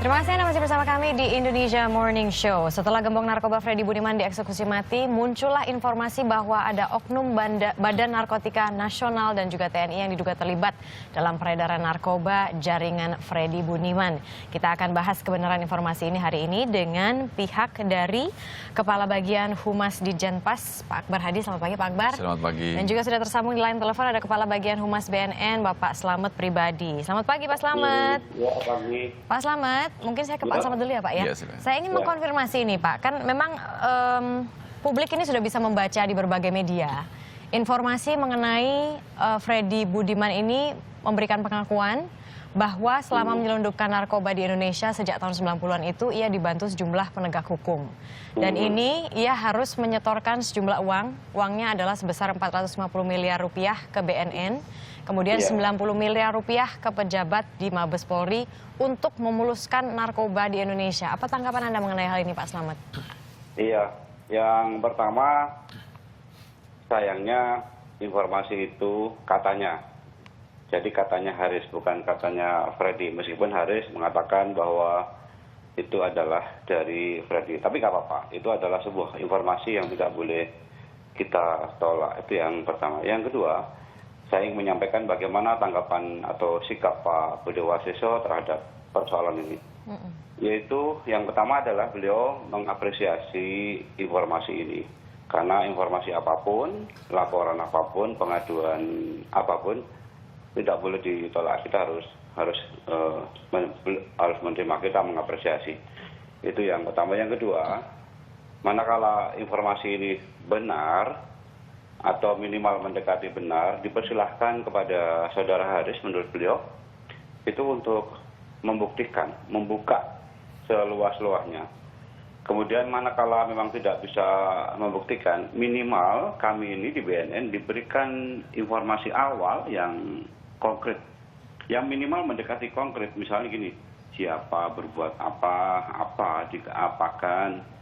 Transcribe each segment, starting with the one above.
Terima kasih Anda masih bersama kami di Indonesia Morning Show. Setelah gembong narkoba Freddy Budiman dieksekusi mati, muncullah informasi bahwa ada oknum Badan Narkotika Nasional dan juga TNI yang diduga terlibat dalam peredaran narkoba jaringan Freddy Budiman. Kita akan bahas kebenaran informasi ini hari ini dengan pihak dari Kepala Bagian Humas Ditjenpas, Pak Akbar Hadi. Selamat pagi Pak Akbar. Selamat pagi. Dan juga sudah tersambung di line telepon ada Kepala Bagian Humas BNN, Bapak Slamet Pribadi. Selamat pagi Pak Slamet. Ya, pagi. Pak Slamet, mungkin saya ke Pak Slamet dulu ya Pak ya. Ya, Saya ingin mengkonfirmasi ini Pak, kan memang publik ini sudah bisa membaca di berbagai media. Informasi mengenai Freddy Budiman ini memberikan pengakuan bahwa selama menyelundupkan narkoba di Indonesia sejak tahun 90-an itu ia dibantu sejumlah penegak hukum. Dan ini ia harus menyetorkan sejumlah uang. Uangnya adalah sebesar 450 miliar rupiah ke BNN. Kemudian 90 miliar rupiah ke pejabat di Mabes Polri untuk memuluskan narkoba di Indonesia. Apa tanggapan Anda mengenai hal ini Pak Slamet? Iya, yang pertama sayangnya informasi itu katanya. Jadi katanya Haris, bukan katanya Freddy. Meskipun Haris mengatakan bahwa itu adalah dari Freddy. Tapi nggak apa-apa, itu adalah sebuah informasi yang tidak boleh kita tolak. Itu yang pertama. Yang kedua, saya ingin menyampaikan bagaimana tanggapan atau sikap Pak Budi Waseso terhadap persoalan ini. Yaitu yang pertama adalah beliau mengapresiasi informasi ini. Karena informasi apapun, laporan apapun, pengaduan apapun, tidak boleh ditolak. Kita harus menerima, kita mengapresiasi. Itu yang pertama. Yang kedua, manakala informasi ini benar, atau minimal mendekati benar, dipersilahkan kepada saudara Haris menurut beliau itu untuk membuktikan, membuka seluas-luasnya. Kemudian manakala memang tidak bisa membuktikan, minimal kami ini di BNN diberikan informasi awal yang konkret, yang minimal mendekati konkret. Misalnya gini, siapa berbuat apa diapakan,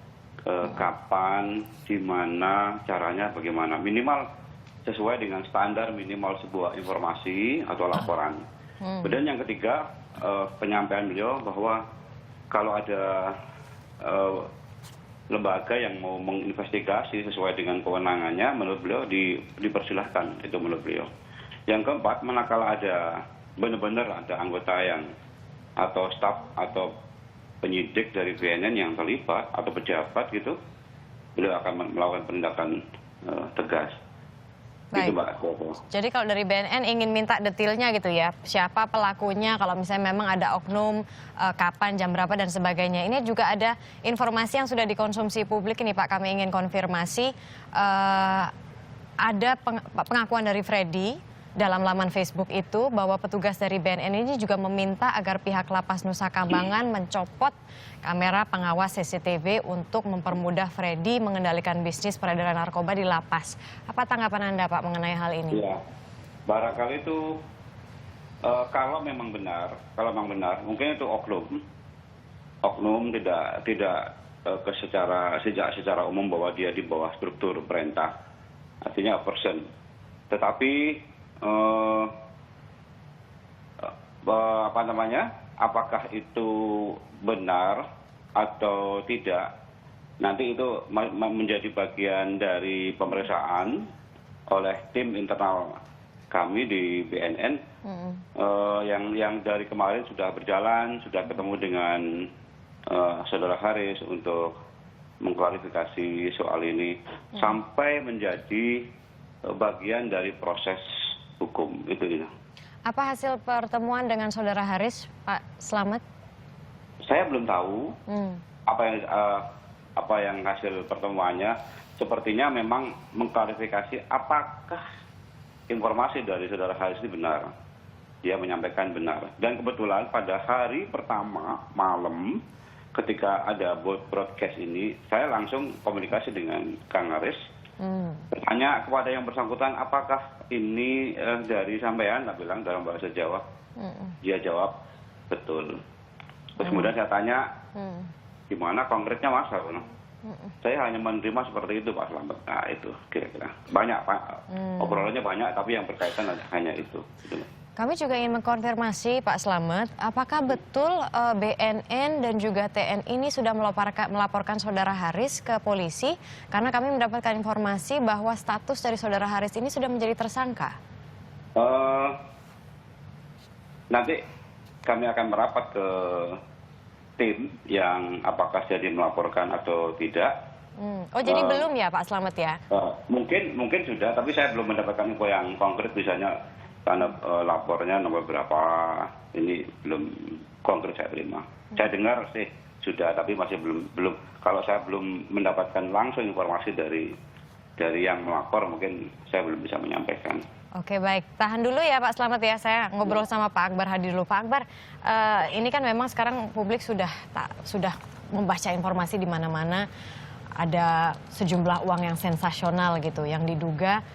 kapan, di mana, caranya bagaimana. Minimal sesuai dengan standar minimal sebuah informasi atau laporan. Kemudian yang ketiga, penyampaian beliau bahwa kalau ada lembaga yang mau menginvestigasi sesuai dengan kewenangannya, menurut beliau dipersilahkan, itu menurut beliau. Yang keempat, manakala ada benar-benar ada anggota yang atau staf atau penyidik dari BNN yang terlibat atau pejabat gitu, beliau akan melakukan penindakan tegas. Baik. Itu Mbak. Jadi kalau dari BNN ingin minta detailnya gitu ya, siapa pelakunya, kalau misalnya memang ada oknum, kapan, jam berapa dan sebagainya. Ini juga ada informasi yang sudah dikonsumsi publik ini Pak, kami ingin konfirmasi. Ada pengakuan dari Freddy dalam laman Facebook itu bahwa petugas dari BNN ini juga meminta agar pihak Lapas Nusa Kambangan mencopot kamera pengawas CCTV untuk mempermudah Freddy mengendalikan bisnis peredaran narkoba di lapas. Apa tanggapan Anda Pak mengenai hal ini? Ya, barangkali itu kalau memang benar, mungkin itu oknum tidak secara umum bahwa dia di bawah struktur perintah, artinya person. Tetapi apakah itu benar atau tidak, nanti itu menjadi bagian dari pemeriksaan oleh tim internal kami di BNN yang dari kemarin sudah berjalan, sudah ketemu dengan saudara Haris untuk mengklarifikasi soal ini sampai menjadi bagian dari proses hukum itu. Apa hasil pertemuan dengan saudara Haris, Pak Slamet? Saya belum tahu apa yang hasil pertemuannya. Sepertinya memang mengklarifikasi apakah informasi dari saudara Haris ini benar. Dia menyampaikan benar. Dan kebetulan pada hari pertama malam ketika ada broadcast ini, saya langsung komunikasi dengan Kang Haris. Bertanya kepada yang bersangkutan, apakah ini dari sampean? Saya bilang dalam bahasa Jawa. Dia jawab, betul. Terus kemudian saya tanya, gimana konkretnya Mas? Saya hanya menerima seperti itu Pak Slamet. Nah itu kira-kira. Banyak Pak, obrolannya banyak, tapi yang berkaitan hanya itu. Kami juga ingin mengkonfirmasi Pak Slamet, apakah betul BNN dan juga TNI ini sudah melaporkan saudara Haris ke polisi? Karena kami mendapatkan informasi bahwa status dari saudara Haris ini sudah menjadi tersangka. Nanti kami akan merapat ke tim yang apakah jadi melaporkan atau tidak. Oh jadi belum ya Pak Slamet ya? Mungkin sudah, tapi saya belum mendapatkan info yang konkret, misalnya karena lapornya nomor berapa, ini belum konkret saya terima. Saya dengar sih sudah, tapi masih belum. Kalau saya belum mendapatkan langsung informasi dari yang melapor, mungkin saya belum bisa menyampaikan. Oke baik, tahan dulu ya Pak Slamet ya, saya ngobrol sama Pak Akbar Hadi dulu. Pak Akbar, ini kan memang sekarang publik sudah membaca informasi di mana-mana ada sejumlah uang yang sensasional gitu, yang diduga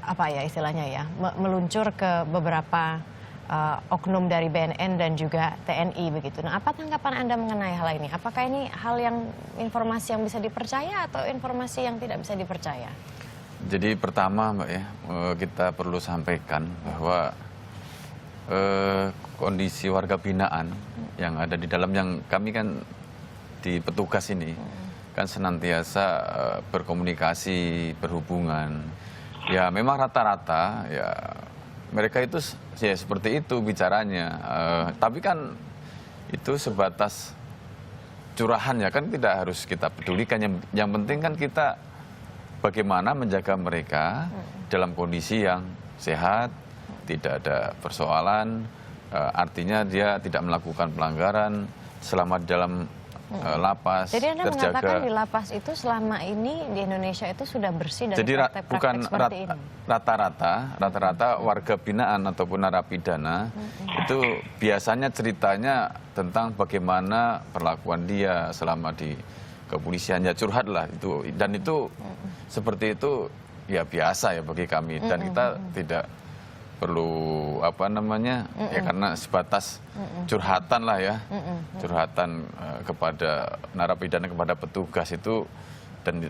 apa ya istilahnya ya, meluncur ke beberapa oknum dari BNN dan juga TNI begitu. Nah, apa tanggapan Anda mengenai hal ini? Apakah ini hal yang informasi yang bisa dipercaya atau informasi yang tidak bisa dipercaya? Jadi pertama Mbak ya, kita perlu sampaikan bahwa kondisi warga binaan yang ada di dalam, yang kami kan di petugas ini kan senantiasa berkomunikasi, berhubungan. Ya memang rata-rata ya mereka itu ya seperti itu bicaranya. Tapi kan itu sebatas curahan ya, kan tidak harus kita pedulikan. Yang penting kan kita bagaimana menjaga mereka dalam kondisi yang sehat, tidak ada persoalan, artinya dia tidak melakukan pelanggaran selama di dalam lapas. Jadi Anda terjaga. mengatakan di lapas itu selama ini di Indonesia itu sudah bersih dari praktek-praktek bukan seperti ini? Rata-rata warga binaan ataupun narapidana itu biasanya ceritanya tentang bagaimana perlakuan dia selama di kepolisian, ya curhat lah itu, dan itu seperti itu ya biasa ya bagi kami, dan kita tidak perlu apa namanya ya karena sebatas curhatan lah ya, curhatan kepada narapidana, kepada petugas itu, dan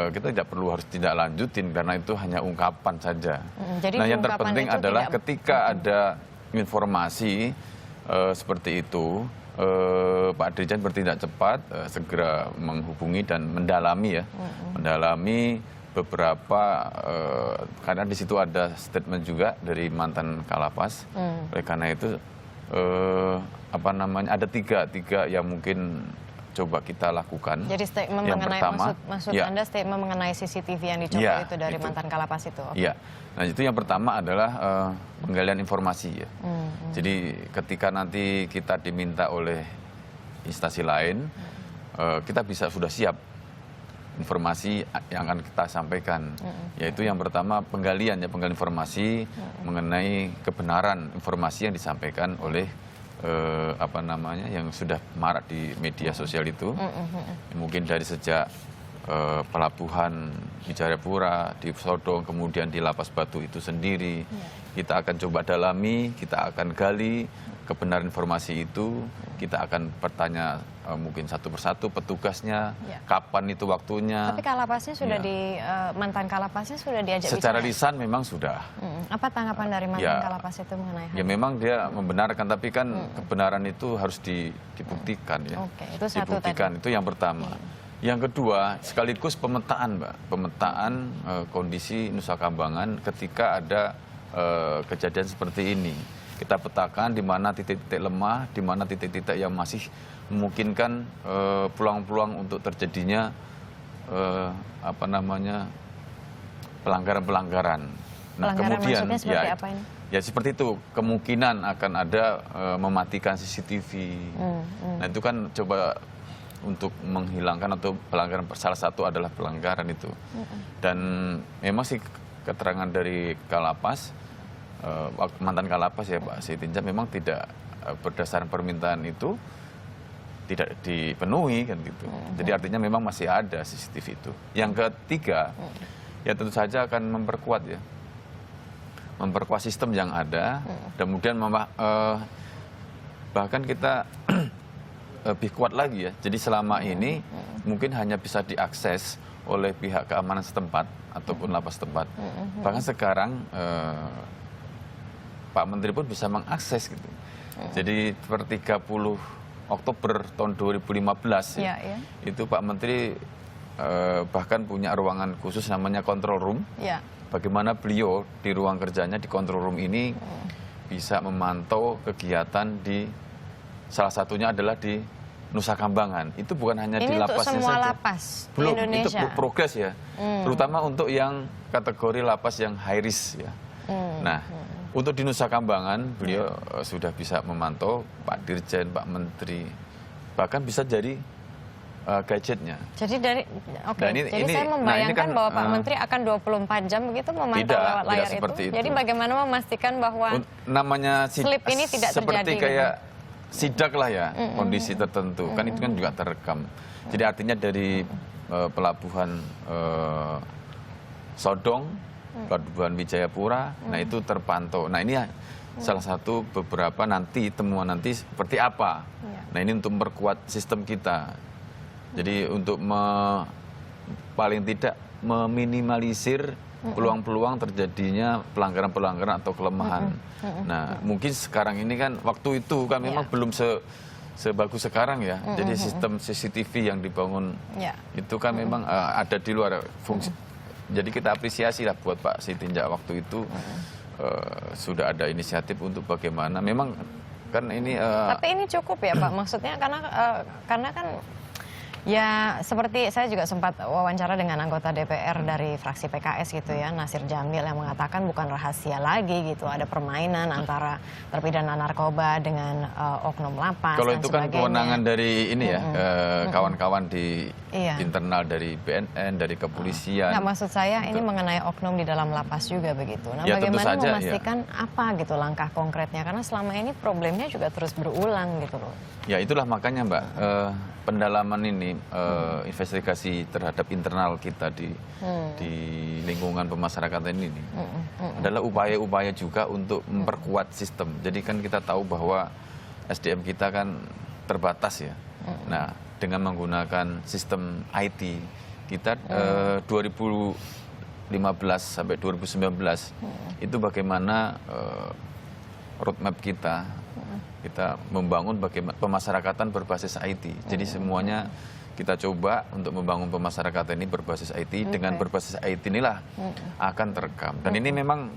kita tidak perlu harus tidak lanjutin karena itu hanya ungkapan saja. Jadi nah yang terpenting adalah ketika ada informasi seperti itu, Pak Dirjen bertindak cepat, segera menghubungi dan mendalami ya, mendalami beberapa, karena di situ ada statement juga dari mantan Kalapas. Oleh karena itu apa namanya, ada tiga yang mungkin coba kita lakukan. Jadi statement yang mengenai pertama, maksud ya, Anda statement mengenai CCTV yang dicopot ya, itu dari mantan Kalapas itu. Iya. Nah itu yang pertama adalah penggalian informasi ya. Jadi ketika nanti kita diminta oleh instansi lain, kita sudah siap informasi yang akan kita sampaikan, yaitu yang pertama penggalian informasi mengenai kebenaran informasi yang disampaikan oleh apa namanya yang sudah marak di media sosial itu, mungkin dari sejak pelabuhan di Jayapura, di Sodong, kemudian di Lapas Batu itu sendiri, kita akan coba dalami, kita akan gali kebenaran informasi itu, kita akan bertanya mungkin satu persatu petugasnya, kapan itu waktunya. Tapi Kalapasnya sudah mantan Kalapasnya sudah diajak secara bicara? lisan memang sudah. Apa tanggapan dari mantan Kalapas itu mengenai hal ya memang dia membenarkan, tapi kan kebenaran itu harus dibuktikan ya. Oke, itu satu dibuktikan tadi. itu yang pertama. Yang kedua sekaligus pemetaan Mbak, pemetaan kondisi Nusa Kambangan ketika ada kejadian seperti ini. Kita petakan di mana titik-titik lemah, di mana titik-titik yang masih memungkinkan peluang-peluang untuk terjadinya apa namanya pelanggaran-pelanggaran. Nah, kemudian maksudnya seperti apa ini? Ya seperti itu, kemungkinan akan ada mematikan CCTV. Nah itu kan coba untuk menghilangkan atau pelanggaran, salah satu adalah pelanggaran itu. Dan memang sih keterangan dari Kalapas, mantan Kalapas ya Pak Sitinjak, memang tidak berdasarkan permintaan itu tidak dipenuhi kan gitu. Jadi artinya memang masih ada CCTV itu. Yang ketiga, ya tentu saja akan memperkuat ya, memperkuat sistem yang ada, kemudian bahkan kita lebih kuat lagi ya. Jadi selama ini mungkin hanya bisa diakses oleh pihak keamanan setempat ataupun lapas setempat. Bahkan sekarang Pak Menteri pun bisa mengakses gitu. Jadi per 30 Oktober tahun 2015 Ya, ya. itu Pak Menteri bahkan punya ruangan khusus namanya control room. Ya. Bagaimana beliau di ruang kerjanya di control room ini bisa memantau kegiatan di salah satunya adalah di Nusa Kambangan. Itu bukan hanya di Ini untuk lapasnya semua saja. lapas di Belum, itu Indonesia. progres ya. Terutama untuk yang kategori lapas yang high risk ya. Nah, untuk di Nusa Kambangan beliau sudah bisa memantau Pak Dirjen, Pak Menteri, bahkan bisa jadi gadgetnya. Jadi dari oke, Nah, jadi ini- saya nah, ini membayangkan kan, bahwa Pak Menteri akan 24 jam begitu memantau Tidak, lewat tidak layar seperti itu. Jadi bagaimana memastikan bahwa Namanya Slip ini tidak seperti terjadi, kayak sidak lah ya, kondisi tertentu. Kan itu kan juga terekam. Jadi artinya dari pelabuhan Sodong, pelabuhan Wijayapura, nah itu terpantau. Nah ini salah satu beberapa nanti temuan nanti seperti apa. Ya. Nah ini untuk memperkuat sistem kita. Jadi untuk paling tidak meminimalisir peluang-peluang terjadinya pelanggaran-pelanggaran atau kelemahan. Nah, mungkin sekarang ini kan waktu itu kan memang belum sebagus sekarang ya. Jadi sistem CCTV yang dibangun ya. itu kan memang ada di luar fungsi. Jadi kita apresiasi lah buat Pak Sitinjak waktu itu sudah ada inisiatif untuk bagaimana. Memang kan ini Tapi ini cukup ya Pak, maksudnya karena kan ya seperti saya juga sempat wawancara dengan anggota DPR dari fraksi PKS gitu ya, Nasir Jamil, yang mengatakan bukan rahasia lagi gitu, ada permainan antara terpidana narkoba dengan oknum lapas kalau dan itu kan sebagainya. kewenangan dari ini ya, kawan-kawan di Iya. internal dari BNN, dari kepolisian. Nggak, maksud saya ini mengenai oknum di dalam lapas juga begitu. Nah, Ya, tentu bagaimana saja, memastikan apa gitu langkah konkretnya, karena selama ini problemnya juga terus berulang gitu loh. Ya itulah makanya Mbak, pendalaman ini, investigasi terhadap internal kita di lingkungan pemasyarakatan ini adalah upaya-upaya juga untuk memperkuat sistem. Jadi kan kita tahu bahwa SDM kita kan terbatas ya. Nah, dengan menggunakan sistem IT kita 2015 sampai 2019 itu bagaimana roadmap kita membangun bagaimana pemasyarakatan berbasis IT. Jadi semuanya kita coba untuk membangun pemasyarakatan ini berbasis IT. Dengan berbasis IT inilah akan terekam. Dan ini memang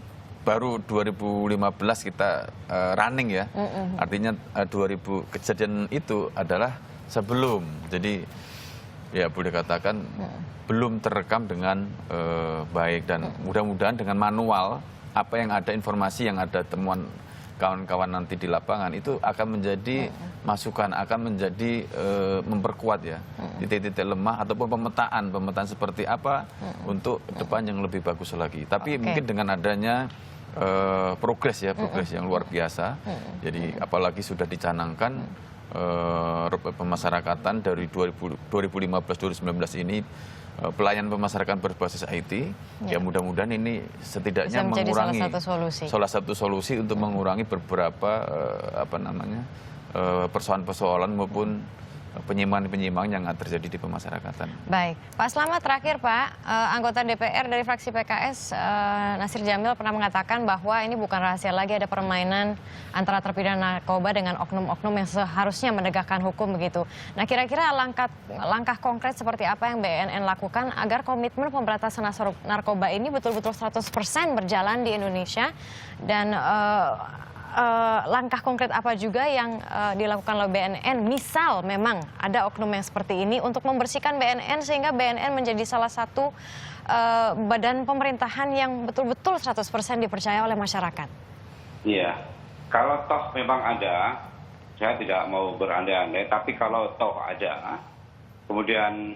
baru 2015 kita running ya. Artinya 2000 kejadian itu adalah sebelum. Jadi ya boleh katakan belum terekam dengan baik, dan mudah-mudahan dengan manual apa yang ada, informasi yang ada, temuan kawan-kawan nanti di lapangan itu akan menjadi masukan, akan menjadi memperkuat ya titik-titik lemah ataupun pemetaan seperti apa untuk depan yang lebih bagus lagi. Tapi mungkin dengan adanya progres yang luar biasa. Jadi apalagi sudah dicanangkan pemasarakatan dari 2015-2019 ini, pelayanan pemasarakatan berbasis IT, ya mudah-mudahan ini setidaknya Bisa menjadi mengurangi salah satu solusi untuk mengurangi beberapa persoalan-persoalan maupun penyimpangan-penyimpangan yang terjadi di pemasyarakatan. Baik, Pak Slamet, terakhir Pak, anggota DPR dari fraksi PKS Nasir Jamil pernah mengatakan bahwa ini bukan rahasia lagi, ada permainan antara terpidana narkoba dengan oknum-oknum yang seharusnya menegakkan hukum begitu. Nah, kira-kira langkah konkret seperti apa yang BNN lakukan agar komitmen pemberantasan narkoba ini betul-betul 100% berjalan di Indonesia, dan langkah konkret apa juga yang dilakukan oleh BNN, misal memang ada oknum yang seperti ini, untuk membersihkan BNN sehingga BNN menjadi salah satu badan pemerintahan yang betul-betul 100% dipercaya oleh masyarakat. Iya, kalau toh memang ada, saya tidak mau berandai-andai, tapi kalau toh ada, kemudian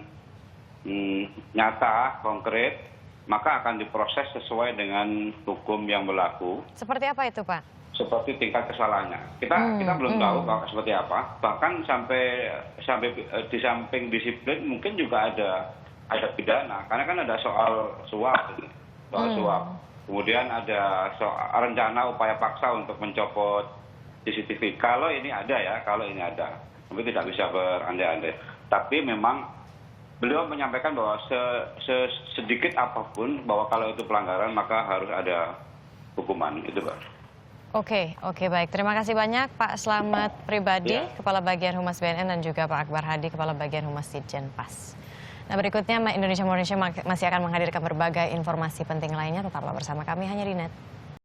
nyata, konkret, maka akan diproses sesuai dengan hukum yang berlaku. Seperti apa itu, Pak? Seperti tingkat kesalahannya. Kita belum tahu seperti apa. Bahkan sampai di samping disiplin mungkin juga ada pidana. Karena kan ada soal suap, Kemudian ada soal rencana upaya paksa untuk mencopot CCTV. Kalau ini ada. Tapi tidak bisa berandai-andai. Tapi memang beliau menyampaikan bahwa sedikit apapun, bahwa kalau itu pelanggaran maka harus ada hukuman, itu Pak. Oke, baik. Terima kasih banyak Pak Slamet Pribadi, Ya. Kepala Bagian Humas BNN, dan juga Pak Akbar Hadi, Kepala Bagian Humas Ditjen Pas. Nah, berikutnya Indonesia masih akan menghadirkan berbagai informasi penting lainnya. Tetaplah bersama kami hanya di NET.